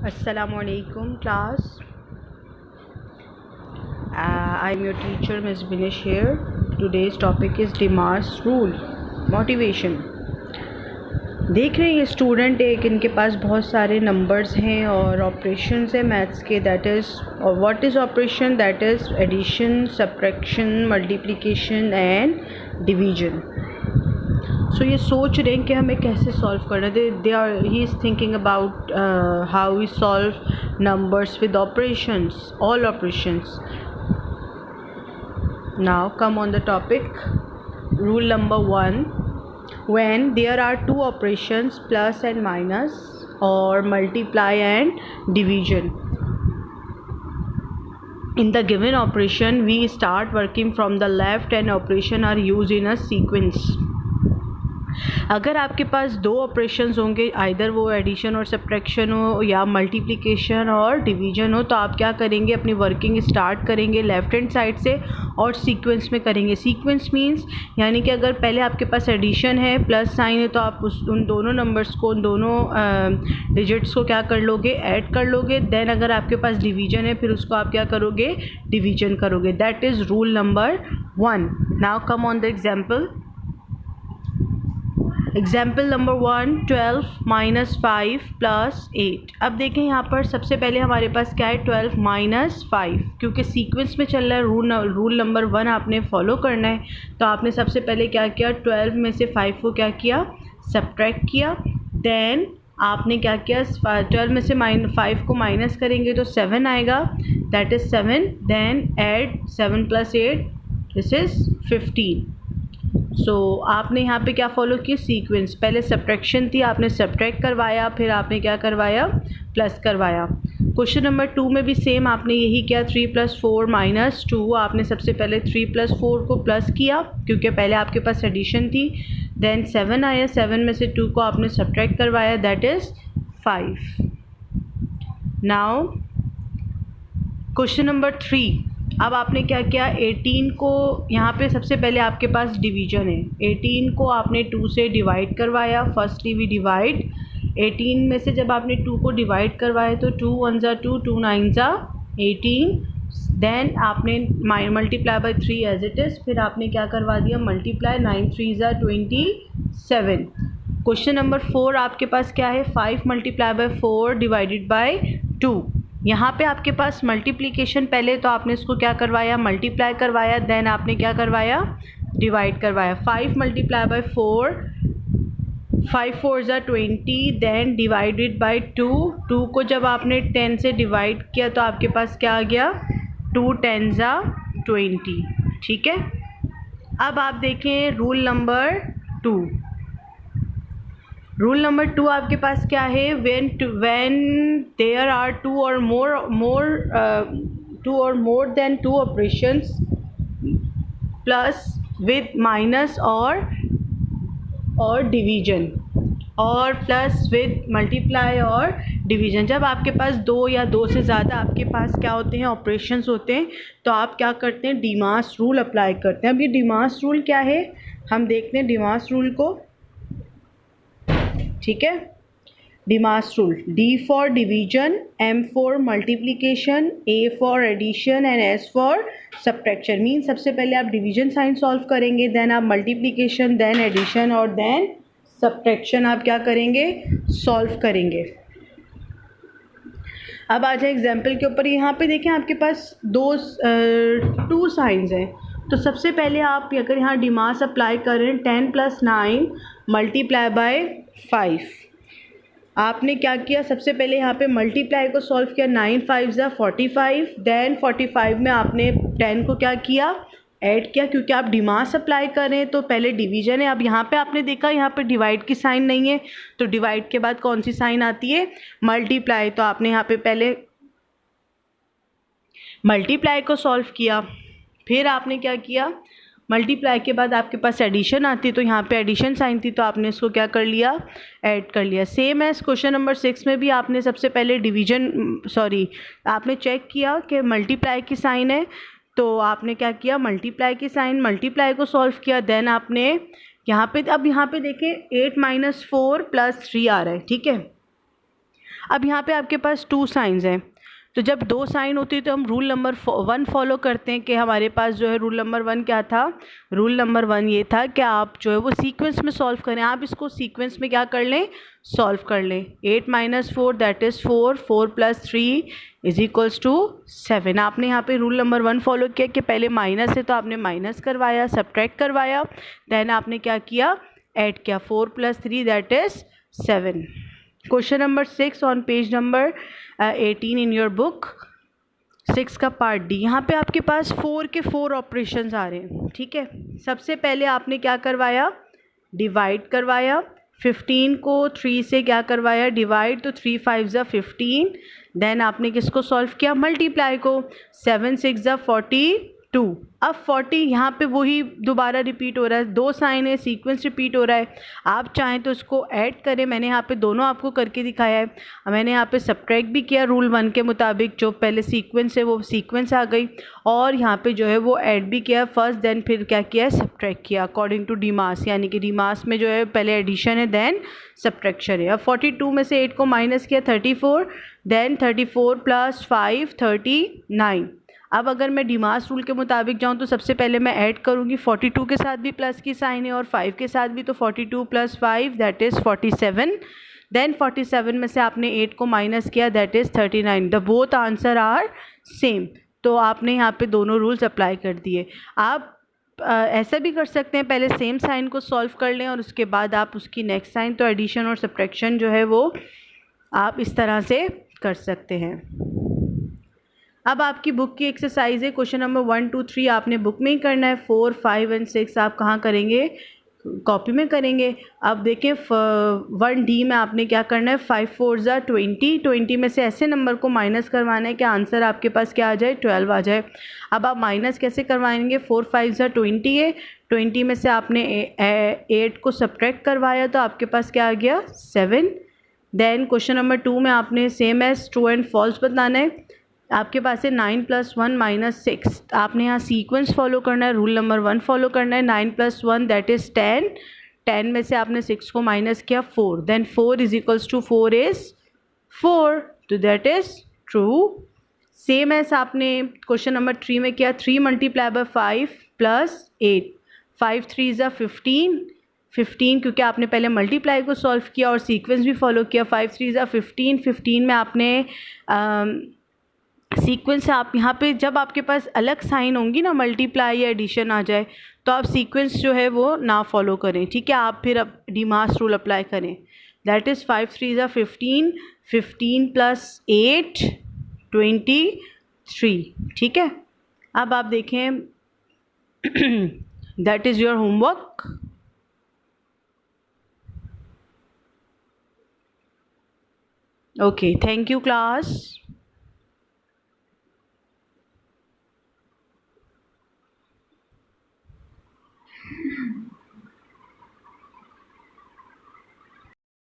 Assalamualaikum class. I'm your teacher Ms. Binish here. Today's topic is DeMar's rule, motivation. देख रहे हैं ये student एक इनके पास बहुत सारे नंबर्स हैं और ऑपरेशंस है मैथ्स के. That is what is operation? That is addition, subtraction, multiplication and division. So ये सोच रहे हैं कि हमें कैसे सॉल्व करना है. They are he is thinking about how we solve numbers with operations, all operations. Now come on the topic. Rule number 1: when there are two operations, plus and minus or multiply and division, in the given operation we start working from the left and operation are used in a sequence. अगर आपके पास दो operations होंगे, either वो addition और subtraction हो या multiplication और division हो, तो आप क्या करेंगे, अपनी वर्किंग स्टार्ट करेंगे लेफ़्ट हैंड साइड से और सीक्वेंस में करेंगे. सीक्वेंस मींस यानी कि अगर पहले आपके पास एडिशन है, प्लस साइन है, तो आप उन दोनों नंबर्स को, उन दोनों डिजिट्स को क्या कर लोगे, ऐड कर लोगे. देन अगर आपके पास डिवीजन है, फिर उसको आप क्या करोगे, डिवीजन करोगे. That is rule number 1. Now come on the example. Example number 1: 12 minus 5 plus 8. अब देखें यहाँ पर सबसे पहले हमारे पास क्या है, 12 माइनस 5. क्योंकि सीक्वेंस में चल रहा है, रूल नंबर 1 आपने फॉलो करना है. तो आपने सबसे पहले क्या किया, 12 में से 5 को क्या किया, सब्ट्रैक्ट किया. देन आपने क्या किया, 12 में से 5 को माइनस करेंगे तो 7 आएगा, that is 7. Then add 7 plus 8, this is 15. So आपने यहाँ पे क्या फॉलो किया, सीक्वेंस. पहले सब्ट्रैक्शन थी, आपने सब्ट्रैक्ट करवाया, फिर आपने क्या करवाया, प्लस करवाया. क्वेश्चन नंबर 2 में भी सेम आपने यही किया. 3 + 4 - 2. आपने सबसे पहले 3 + 4 को प्लस किया क्योंकि पहले आपके पास एडिशन थी. देन 7 आया, 7 में से 2 को आपने सब्ट्रैक्ट करवाया, that is 5. Now question number 3. अब आपने क्या किया, 18 को यहाँ पे सबसे पहले आपके पास डिवीजन है. 18 को आपने 2 से डिवाइड करवाया. फर्स्टली वी डिवाइड 18 में से जब आपने 2 को डिवाइड करवाया तो 2 × 1 = 2, 2 × 9 = 18. देन आपने multiply by 3 as it is. फिर आपने क्या करवा दिया, मल्टीप्लाई. 9 × 3 = 27. क्वेश्चन नंबर 4 आपके पास क्या है, 5 × 4 डिवाइडेड बाय 2. यहाँ पे आपके पास मल्टीप्लिकेशन, पहले तो आपने इसको क्या करवाया, मल्टीप्लाई करवाया. देन आपने क्या करवाया, डिवाइड करवाया. 5 × 4, 5 × 4 = 20. Then divided by 2. 2 को जब आपने 10 से डिवाइड किया तो आपके पास क्या आ गया, 2 × 10 = 20. ठीक है. अब आप देखें रूल नंबर 2. रूल नंबर 2 आपके पास क्या है, when there are two or more than two operations, plus with minus और डिवीजन, और प्लस विद मल्टीप्लाई और डिवीजन. जब आपके पास दो या दो से ज़्यादा आपके पास क्या होते हैं, ऑपरेशंस होते हैं, तो आप क्या करते हैं, डीमास रूल अप्लाई करते हैं. अब ये डीमास रूल क्या है, हम देखते हैं डीमास रूल को. ठीक है. DMAS rule: D for division, M for multiplication, A for addition and S for subtraction. Mean सबसे पहले आप डिवीजन साइन सॉल्व करेंगे, देन आप मल्टीप्लिकेशन, देन एडिशन और देन सब्ट्रैक्शन आप क्या करेंगे, सॉल्व करेंगे. अब आ जाए एग्जाम्पल के ऊपर. यहाँ पे देखें आपके पास टू साइंस हैं. तो सबसे पहले आप अगर यहाँ डीमास अप्लाई करें, 10 + 9 × 5. आपने क्या किया, सबसे पहले यहाँ पे मल्टीप्लाई को सॉल्व किया. 9 × 5 = 45. देन 45 में आपने 10 को क्या किया, ऐड किया. क्योंकि आप डीमास अप्लाई करें तो पहले डिवीजन है. अब यहाँ पे आपने देखा, यहाँ पे डिवाइड की साइन नहीं है, तो डिवाइड के बाद कौन सी साइन आती है, मल्टीप्लाई. तो आपने यहाँ पे पहले मल्टीप्लाई को सॉल्व किया. फिर आपने क्या किया, मल्टीप्लाई के बाद आपके पास एडिशन आती है, तो यहाँ पे एडिशन साइन थी, तो आपने इसको क्या कर लिया, ऐड कर लिया. सेम एज क्वेश्चन नंबर 6 में भी आपने सबसे पहले आपने चेक किया कि मल्टीप्लाई की साइन है, तो आपने क्या किया, मल्टीप्लाई की साइन, मल्टीप्लाई को सॉल्व किया. देन आपने यहाँ पे, अब यहाँ पे देखें 8 - 4 + 3 आ रहा है. ठीक है. अब यहाँ पे आपके पास 2 साइंस हैं, तो जब 2 साइन होती है तो हम रूल नंबर 1 फॉलो करते हैं कि हमारे पास जो है रूल नंबर 1 क्या था, रूल नंबर 1 ये था कि आप जो है वो सीक्वेंस में सॉल्व करें, आप इसको सीक्वेंस में क्या कर लें, सॉल्व कर लें। 8 - 4 दैट इज़ 4, 4 + 3 = 7। आपने यहाँ पे रूल नंबर 1 फॉलो किया कि पहले माइनस है तो आपने माइनस करवाया, सब्ट्रैक्ट करवाया, देन आपने क्या किया, ऐड किया, 4 + 3 that is 7। Question number 6 on page number 18 in your book, 6 का पार्ट डी। यहाँ पे आपके पास 4 के 4 ऑपरेशंस आ रहे हैं, ठीक है। सबसे पहले आपने क्या करवाया, डिवाइड करवाया, 15 को 3 से क्या करवाया, डिवाइड, तो 3 × 5 = 15। देन आपने किसको सॉल्व किया, मल्टीप्लाई को, 7 × 6 = 42। अब 40 यहाँ पे वही दोबारा रिपीट हो रहा है, 2 साइन है, सीक्वेंस रिपीट हो रहा है। आप चाहें तो इसको ऐड करें, मैंने यहाँ पे दोनों आपको करके दिखाया है। मैंने यहाँ पे सब्ट्रैक्ट भी किया रूल 1 के मुताबिक, जो पहले सीक्वेंस है वो सीक्वेंस आ गई, और यहाँ पे जो है वो ऐड भी किया फर्स्ट, देन फिर क्या किया है, सब्ट्रैक्ट किया अकॉर्डिंग टू डीमास, यानी कि डीमास में जो है पहले एडिशन है देन सब्ट्रैक्शन है। अब 42 में से 8 को माइनस किया, 34, देन 34 + 5 39। अब अगर मैं डीमास रूल के मुताबिक जाऊँ तो सबसे पहले मैं ऐड करूँगी, 42 के साथ भी प्लस की साइन है और 5 के साथ भी, तो 42 + 5 दैट इज़ 47। देन 47 में से आपने 8 को माइनस किया, that is 39। The both answer are same, तो आपने यहाँ पे दोनों रूल्स अप्लाई कर दिए। आप ऐसा भी कर सकते हैं, पहले सेम साइन को सॉल्व कर लें और उसके बाद आप उसकी नेक्स्ट साइन, तो एडिशन और सब्ट्रैक्शन जो है वो आप इस तरह से कर सकते हैं। अब आपकी बुक की एक्सरसाइज है, क्वेश्चन नंबर 1, 2, 3 आपने बुक में ही करना है, 4, 5 और 6 आप कहाँ करेंगे, कॉपी में करेंगे। अब देखें 1D में आपने क्या करना है, 5 × 4 = 20, 20 में से ऐसे नंबर को माइनस करवाना है कि आंसर आपके पास क्या आ जाए, 12 आ जाए। अब आप माइनस कैसे करवाएंगे, 4 × 5 = 20 है, 20 में से आपने 8 को सब्ट्रैक्ट करवाया तो आपके पास क्या आ गया, 7। देन क्वेश्चन नंबर 2 में आपने same as true and false बताना है। आपके पास है 9 + 1 - 6, आपने यहाँ सीक्वेंस फॉलो करना है, रूल नंबर 1 फॉलो करना है। 9 + 1 दैट इज़ 10, 10 में से आपने 6 को माइनस किया, 4, देन 4 = 4 इज़ 4, तो that is true. Same as आपने क्वेश्चन नंबर 3 में किया, 3 × 5 + 8, 5 × 3 = 15, 15 क्योंकि आपने पहले मल्टीप्लाई को सॉल्व किया और सीक्वेंस भी फॉलो किया, 5 × 3 = 15, 15 में आपने सीक्वेंस से आप यहाँ पे जब आपके पास अलग साइन होंगी ना, मल्टीप्लाई या एडिशन आ जाए, तो आप सीक्वेंस जो है वो ना फॉलो करें, ठीक है। आप फिर अब डीमास रूल अप्लाई करें, दैट इज़ 5 × 3 = 15, 15 + 8 23, ठीक है। अब आप देखें that is your homework. Okay, thank you class.